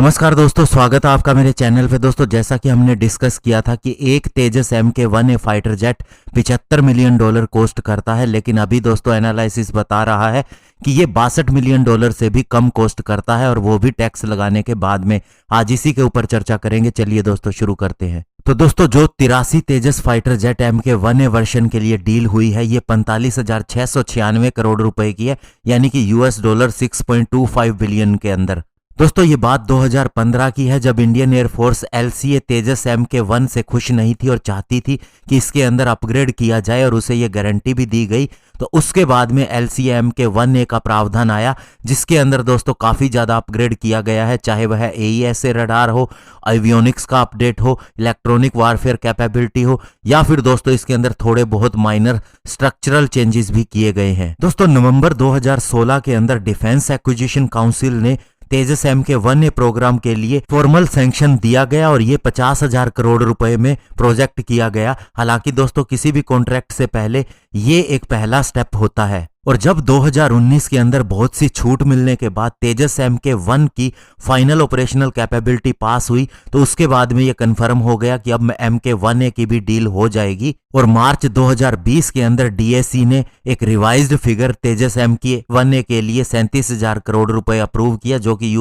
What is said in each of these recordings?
नमस्कार दोस्तों, स्वागत है आपका मेरे चैनल पे। दोस्तों, जैसा कि हमने डिस्कस किया था कि एक तेजस MK-1A fighter jet $75 million cost करता है, लेकिन अभी दोस्तों एनालिसिस बता रहा है कि ये $62 मिलियन से भी कम कॉस्ट करता है, और वो भी टैक्स लगाने के बाद में। आज इसी के ऊपर चर्चा करेंगे। चलिए दोस्तों शुरू करते हैं। तो दोस्तों, जो 83 तेजस फाइटर जेट MK-1A वर्जन के लिए डील हुई है, ये 45,696 करोड़ रुपए की है, यानी कि $6.25 बिलियन के अंदर। दोस्तों, ये बात 2015 की है, जब इंडियन एयरफोर्स LCA तेजस MK-1 से खुश नहीं थी और चाहती थी कि इसके अंदर अपग्रेड किया जाए, और उसे ये गारंटी भी दी गई। तो उसके बाद में LCA MK-1A का प्रावधान आया, जिसके अंदर दोस्तों काफ़ी ज़्यादा अपग्रेड किया गया है, चाहे वह AESA रडार हो, एवियोनिक्स का अपडेट हो, इलेक्ट्रॉनिक वारफेयर कैपेबिलिटी हो, या फिर दोस्तों इसके अंदर थोड़े बहुत माइनर स्ट्रक्चरल चेंजेस भी किए गए हैं। दोस्तों, नवंबर 2016 के अंदर डिफेंस एक्विजिशन काउंसिल ने तेजस MK-1A प्रोग्राम के लिए फॉर्मल सैंक्शन दिया गया, और ये 50,000 करोड़ रुपए में प्रोजेक्ट किया गया। हालांकि दोस्तों, किसी भी कॉन्ट्रैक्ट से पहले ये एक पहला स्टेप होता है। और जब 2019 के अंदर बहुत सी छूट मिलने के बाद तेजस MK-1 की फाइनल ऑपरेशनल कैपेबिलिटी पास हुई, तो उसके बाद में ये कंफर्म हो गया कि अब MK-1A की भी डील हो जाएगी। और मार्च 2020 के अंदर DAC ने एक रिवाइज्ड फिगर तेजस MK-1A के लिए 37,000 करोड़ रुपए अप्रूव किया, जो कि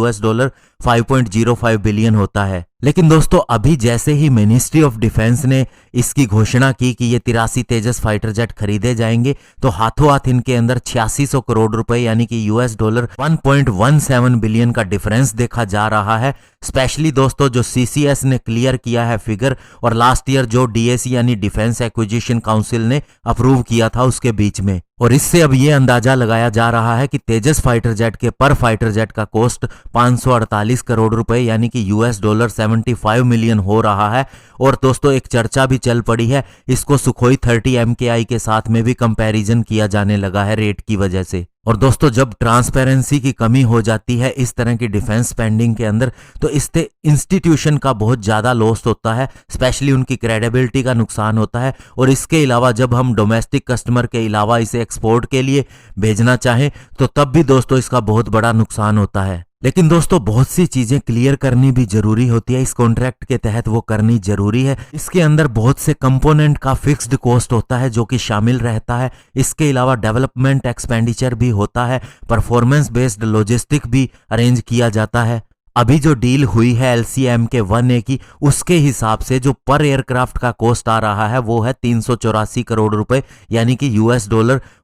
$5.05 बिलियन होता है। लेकिन दोस्तों, अभी जैसे ही मिनिस्ट्री ऑफ डिफेंस ने इसकी घोषणा की कि ये 83 तेजस फाइटर जेट खरीदे जाएंगे, तो हाथों हाथ इनके अंदर 8600 करोड़ रुपए यानी कि $1.17 बिलियन का डिफरेंस देखा जा रहा है। स्पेशली दोस्तों, जो CCS ने क्लियर किया है फिगर, और लास्ट ईयर जो DAC यानी डिफेंस एक्विजिशन काउंसिल ने अप्रूव किया था, उसके बीच में। और इससे अब ये अंदाजा लगाया जा रहा है कि तेजस फाइटर जेट के पर फाइटर जेट का कॉस्ट 548 करोड़ रुपए यानी कि $75 मिलियन हो रहा है। और दोस्तों, एक चर्चा भी चल पड़ी है, इसको सुखोई 30 MKI के साथ में भी कंपैरिजन किया जाने लगा है रेट की वजह से। और दोस्तों, जब ट्रांसपेरेंसी की कमी हो जाती है इस तरह की डिफेंस स्पेंडिंग के अंदर, तो इससे इंस्टीट्यूशन का बहुत ज़्यादा लॉस होता है, स्पेशली उनकी क्रेडिबिलिटी का नुकसान होता है। और इसके अलावा जब हम डोमेस्टिक कस्टमर के अलावा इसे एक्सपोर्ट के लिए भेजना चाहें, तो तब भी दोस्तों इसका बहुत बड़ा नुकसान होता है। लेकिन दोस्तों, बहुत सी चीजें क्लियर करनी भी जरूरी होती है, इस कॉन्ट्रैक्ट के तहत वो करनी जरूरी है। इसके अंदर बहुत से कंपोनेंट का फिक्स्ड कॉस्ट होता है जो कि शामिल रहता है। इसके अलावा डेवलपमेंट एक्सपेंडिचर भी होता है, परफॉर्मेंस बेस्ड लॉजिस्टिक भी अरेंज किया जाता है। अभी जो डील हुई है LCA MK-1A की, उसके हिसाब से जो पर एयरक्राफ्ट का कॉस्ट आ रहा है वो है 384 करोड़ रुपए यानी कि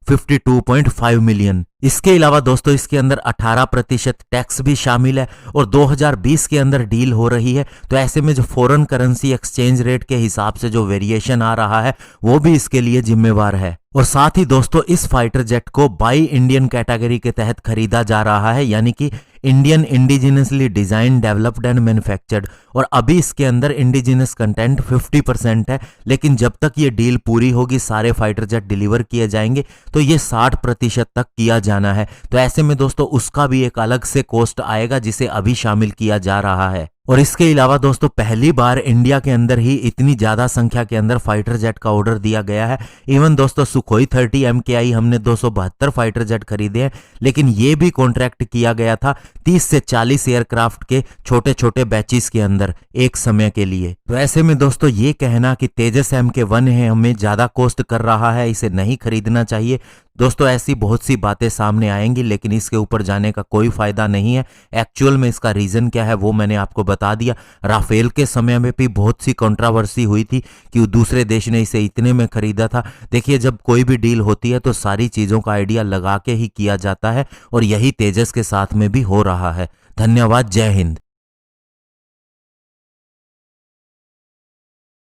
$52.5 मिलियन। इसके अलावा दोस्तों, इसके अंदर 18% टैक्स भी शामिल है, और 2020 के अंदर डील हो रही है। तो ऐसे में जो फॉरेन करेंसी एक्सचेंज रेट के हिसाब से जो वेरिएशन आ रहा है, वो भी इसके लिए जिम्मेवार है। और साथ ही दोस्तों, इस फाइटर जेट को बाई इंडियन कैटेगरी के तहत खरीदा जा रहा है, यानी कि Indian indigenously design, developed and manufactured. और अभी इसके अंदर इंडिजिनस कंटेंट 50% है, लेकिन जब तक ये डील पूरी होगी, सारे फाइटर जेट डिलीवर किए जाएंगे, तो ये 60% तक किया जाना है। तो ऐसे में दोस्तों, उसका भी एक अलग से कॉस्ट आएगा, जिसे अभी शामिल किया जा रहा है। और इसके अलावा दोस्तों, पहली बार इंडिया के अंदर ही इतनी ज्यादा संख्या के अंदर फाइटर जेट का ऑर्डर दिया गया है। इवन दोस्तों, सुखोई 30 MKI हमने 272 फाइटर जेट खरीदे हैं, लेकिन ये भी कॉन्ट्रैक्ट किया गया था 30 से 40 एयरक्राफ्ट के छोटे छोटे बैचेस के अंदर एक समय के लिए। तो ऐसे में दोस्तों, ये कहना कि तेजस MK-1A हमें ज्यादा कॉस्ट कर रहा है, इसे नहीं खरीदना चाहिए, दोस्तों ऐसी बहुत सी बातें सामने आएंगी, लेकिन इसके ऊपर जाने का कोई फायदा नहीं है। एक्चुअल में इसका रीजन क्या है वो मैंने आपको बता दिया। राफेल के समय में भी बहुत सी कंट्रोवर्सी हुई थी कि दूसरे देश ने इसे इतने में खरीदा था। देखिए, जब कोई भी डील होती है तो सारी चीजों का आइडिया लगा के ही किया जाता है, और यही तेजस के साथ में भी हो रहा है। धन्यवाद। जय हिंद।